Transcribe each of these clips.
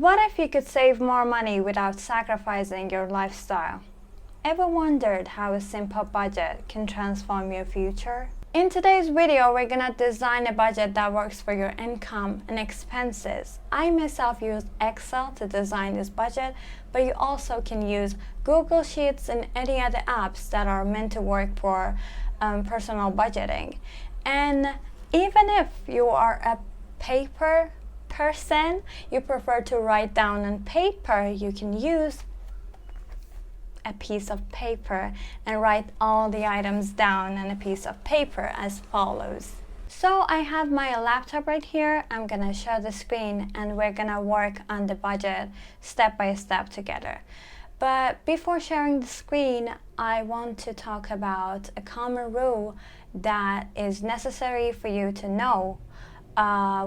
What if you could save more money without sacrificing your lifestyle? Ever wondered how a simple budget can transform your future? In today's video, we're gonna design a budget that works for your income and expenses. I myself use Excel to design this budget, but you also can use Google Sheets and any other apps that are meant to work for personal budgeting. And even if you are a paper person, you prefer to write down on paper, you can use a piece of paper and write all the items down on a piece of paper as follows. So I have my laptop right here. I'm gonna share the screen and we're gonna work on the budget step by step together. But before sharing the screen, I want to talk about a common rule that is necessary for you to know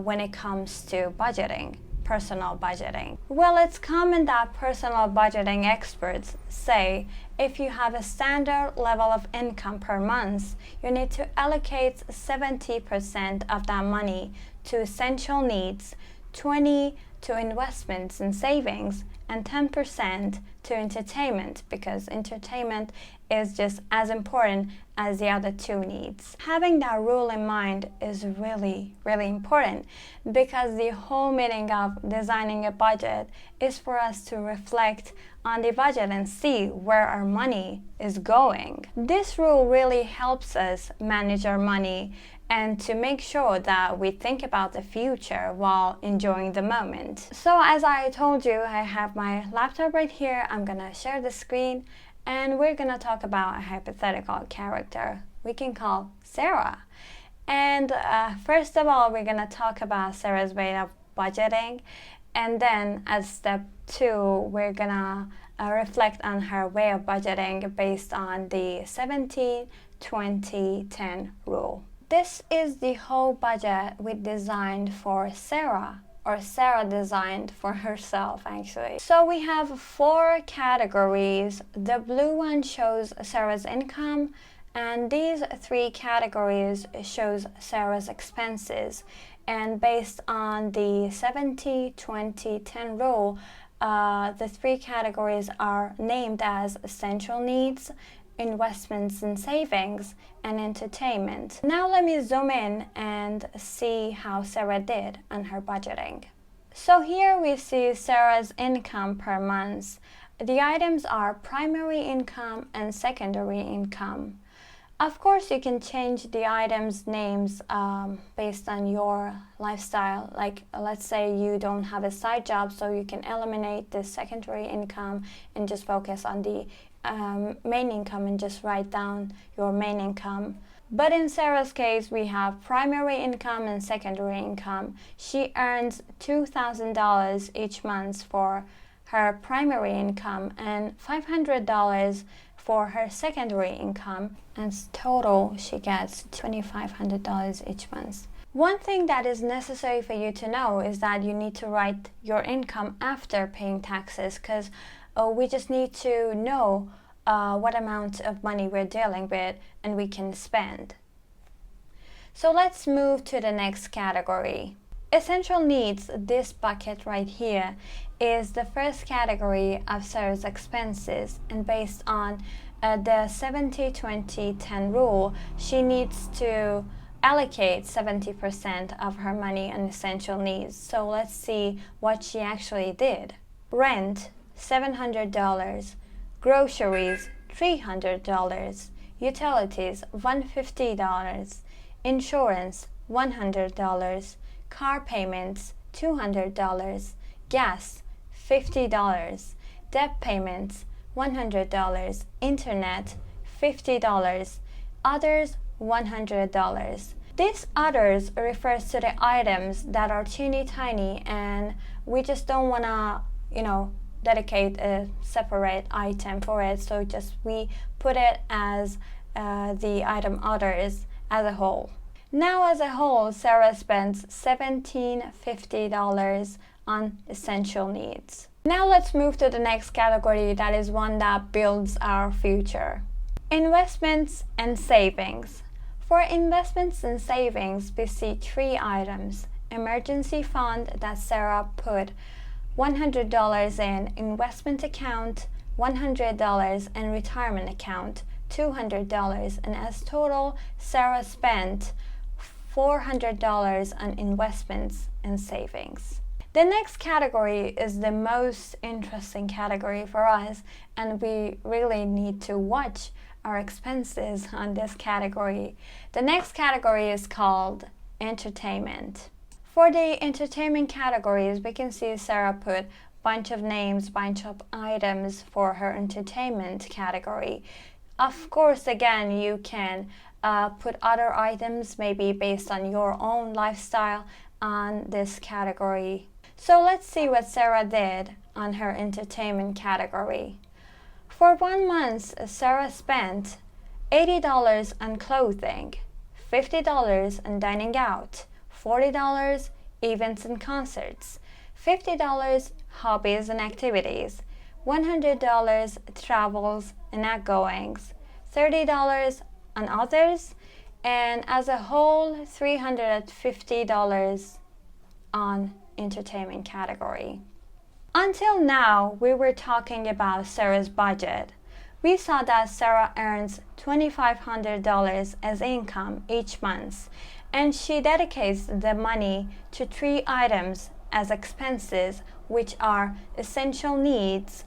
when it comes to budgeting, personal budgeting. Well, it's common that personal budgeting experts say if you have a standard level of income per month, you need to allocate 70% of that money to essential needs, 20% to investments and savings, and 10% to entertainment, because entertainment is just as important as the other two needs. Having that rule in mind is really important, because the whole meaning of designing a budget is for us to reflect on the budget and see where our money is going. This rule really helps us manage our money and to make sure that we think about the future while enjoying the moment. So as I told you, I have my laptop right here. I'm gonna share the screen and we're gonna talk about a hypothetical character we can call Sarah. And first of all, we're gonna talk about Sarah's way of budgeting, and then as step 2, we're gonna reflect on her way of budgeting based on the 70-20-10 rule. This is the whole budget we designed for Sarah, or Sarah designed for herself actually. So we have 4 categories. The blue one shows Sarah's income, and these 3 categories shows Sarah's expenses. And based on the 70-20-10 rule, the 3 categories are named as essential needs, investments and savings, and entertainment. Now let me zoom in and see how Sarah did on her budgeting. So here we see Sarah's income per month. The items are primary income and secondary income. Of course, you can change the items' names based on your lifestyle. Like, let's say you don't have a side job, so you can eliminate the secondary income and just focus on the main income and just write down your main income. But in Sarah's case, we have primary income and secondary income. She earns $2,000 each month for her primary income and $500 for her secondary income, and total she gets $2,500 each month. One thing that is necessary for you to know is that you need to write your income after paying taxes, because we just need to know what amount of money we're dealing with and we can spend. So let's move to the next category. Essential needs, this bucket right here, is the first category of Sarah's expenses, and based on the 70-20-10 rule, she needs to allocate 70% of her money on essential needs. So let's see what she actually did. Rent, $700, groceries, $300, utilities, $150, insurance, $100, car payments, $200, gas, $50, debt payments, $100, internet, $50, others, $100. This others refers to the items that are teeny tiny and we just don't wanna, dedicate a separate item for it, so just we put it as the item others as a whole. Now as a whole, Sarah spends $1,750 on essential needs. Now let's move to the next category, that is one that builds our future. Investments and savings. For investments and savings, we see 3 items. Emergency fund that Sarah put $100 in investment account, $100 in retirement account, $200, and as total, Sarah spent $400 on investments and savings. The next category is the most interesting category for us, and we really need to watch our expenses on this category. The next category is called entertainment. For the entertainment categories, we can see Sarah put bunch of names, bunch of items for her entertainment category. Of course, again, you can put other items, maybe based on your own lifestyle, on this category. So let's see what Sarah did on her entertainment category. For 1 month, Sarah spent $80 on clothing, $50 on dining out, $40 events and concerts, $50 hobbies and activities, $100 travels and outgoings, $30 on others, and as a whole $350 on entertainment category. Until now, we were talking about Sarah's budget. We saw that Sarah earns $2,500 as income each month, and she dedicates the money to 3 items as expenses, which are essential needs,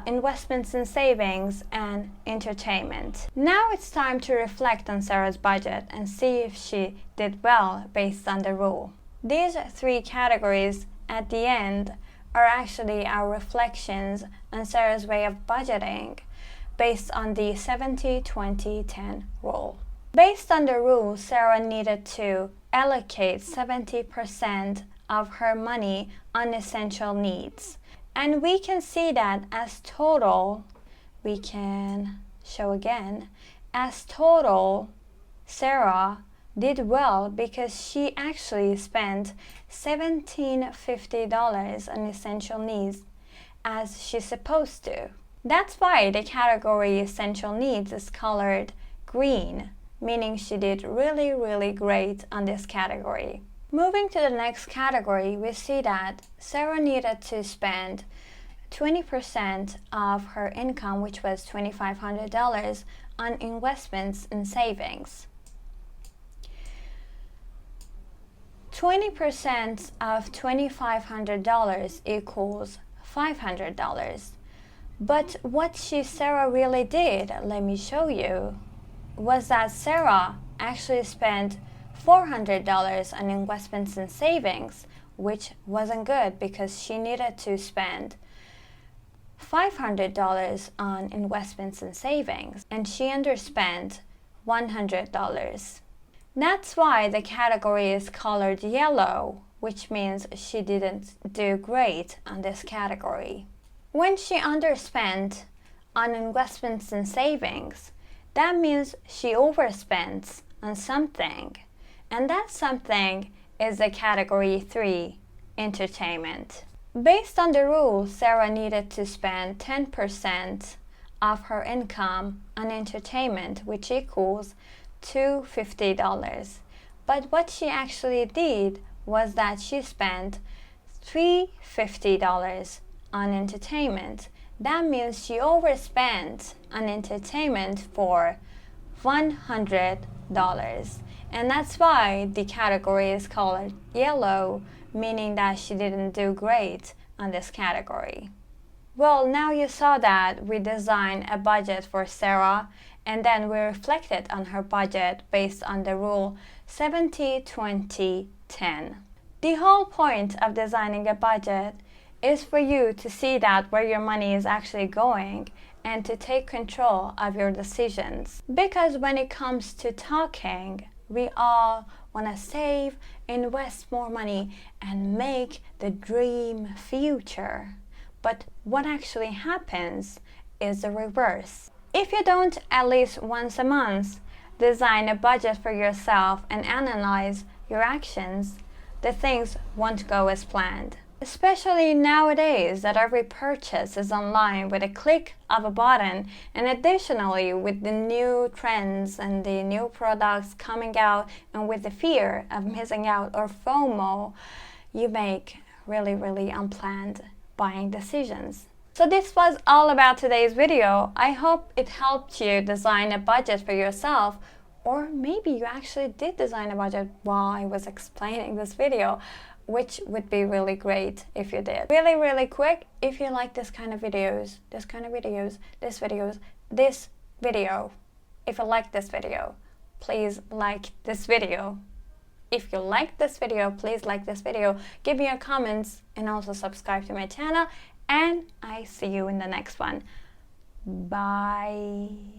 investments and savings, and entertainment. Now it's time to reflect on Sarah's budget and see if she did well based on the rule. These 3 categories at the end are actually our reflections on Sarah's way of budgeting based on the 70-20-10 rule. Based on the rule, Sarah needed to allocate 70% of her money on essential needs. And we can see that as total, we can show again, as total, Sarah did well because she actually spent $1,750 on essential needs as she's supposed to. That's why the category essential needs is colored green, meaning she did really, really great on this category. Moving to the next category, we see that Sarah needed to spend 20% of her income, which was $2,500, on investments and savings. 20% of $2,500 equals $500. But what Sarah really did, let me show you, was that Sarah actually spent $400 on investments and savings, which wasn't good because she needed to spend $500 on investments and savings, and she underspent $100. That's why the category is colored yellow, which means she didn't do great on this category. When she underspent on investments and savings, that means she overspent on something, and that something is the category 3, entertainment. Based on the rule, Sarah needed to spend 10% of her income on entertainment, which equals $250. But what she actually did was that she spent $350 on entertainment. That means she overspent on entertainment for $100. And that's why the category is colored yellow, meaning that she didn't do great on this category. Well, now you saw that we designed a budget for Sarah, and then we reflected on her budget based on the rule 70-20-10. The whole point of designing a budget is for you to see that where your money is actually going and to take control of your decisions. Because when it comes to talking, we all want to save, invest more money, and make the dream future. But what actually happens is the reverse. If you don't at least once a month design a budget for yourself and analyze your actions, the things won't go as planned. Especially nowadays that every purchase is online with a click of a button, and additionally with the new trends and the new products coming out, and with the fear of missing out or FOMO, you make really unplanned buying decisions. So this was all about today's video. I hope it helped you design a budget for yourself, or maybe you actually did design a budget while I was explaining this video, which would be really great if you did. Really quick, if you like this video, if you like this video, please like this video. If you like this video, please like this video, give me your comments, and also subscribe to my channel, and I see you in the next one. Bye.